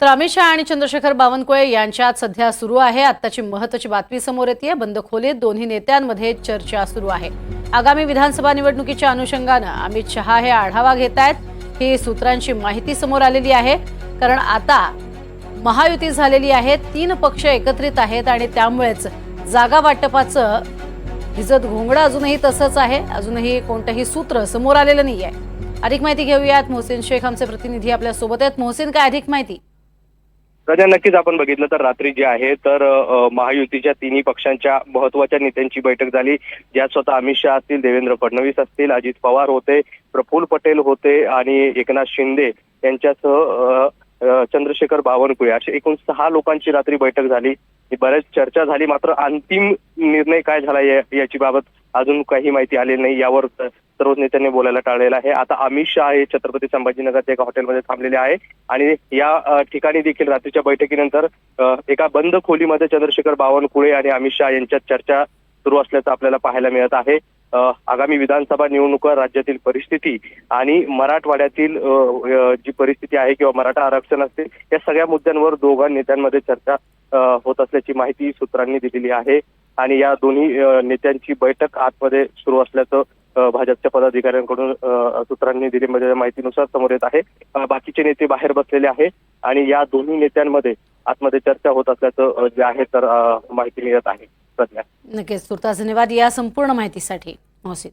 तर अमित शहा आणि चंद्रशेखर बावनकुळे यांच्यात सध्या सुरू आहे आत्ताची महत्त्वाची बातमी समोर येते। बंद खोलीत दोन्ही नेत्यांमध्ये चर्चा सुरू आहे। आगामी विधानसभा निवडणुकीच्या अनुषंगाने अमित शहा हे आढावा घेतायत। ही सूत्रांची माहिती समोर आलेली आहे, कारण आता महायुती झालेली आहे, 3 पक्ष एकत्रित आहेत आणि त्यामुळेच जागा वाटपाचं हिजत घोंगडं अजूनही तसंच आहे। अजूनही कोणतेही सूत्र समोर आलेलं नाहीये। अधिक माहिती घेऊयात। मोहसिन शेख आमचे प्रतिनिधी आपल्या सोबत आहेत। मोहसिन, काय अधिक माहिती? सध्या नक्कीच आपण बघितलं तर रात्री जे आहे तर महायुतीच्या तिन्ही पक्षांच्या महत्वाच्या नेत्यांची बैठक झाली, ज्यात स्वतः अमित शहा असतील, देवेंद्र फडणवीस असतील, अजित पवार होते, प्रफुल्ल पटेल होते आणि एकनाथ शिंदे यांच्यासह चंद्रशेखर बावनकुळे असे एकूण 6 लोकांची रात्री बैठक झाली। बऱ्याच चर्चा झाली, मात्र अंतिम निर्णय काय झाला याची बाबत अजून काही माहिती आलेली नाही। यावर सर्वच नेत्यांनी बोलायला टाळलेलं आहे। आता अमित शहा हे छत्रपती संभाजीनगरच्या एका हॉटेलमध्ये थांबलेले आहे आणि या ठिकाणी देखील रात्रीच्या बैठकीनंतर एका बंद खोलीमध्ये चंद्रशेखर बावनकुळे आणि अमित शहा यांच्यात चर्चा सुरू असल्याचं आपल्याला पाहायला मिळत आहे। आगामी विधानसभा निवडणुका, राज्यातील परिस्थिती आणि मराठवाड्यातील जी परिस्थिती आहे किंवा मराठा आरक्षण असते, या सगळ्या मुद्द्यांवर दोघां नेत्यांमध्ये चर्चा होत असल्याची माहिती सूत्रांनी दिलेली आहे आणि या दोन्ही नेत्यांची बैठक आतमध्ये सुरू असल्याचं भाजपच्या पदाधिकाऱ्यांकडून सूत्रांनी दिलेल्या माहितीनुसार समोर येत आहे। बाकीचे नेते बाहेर बसलेले आहे आणि या दोन्ही नेत्यांमध्ये आतमध्ये चर्चा होत असल्याचं जे आहे तर माहिती मिळत आहे सध्या। नक्कीच, तुर्तास धन्यवाद या संपूर्ण माहितीसाठी मोहसिन।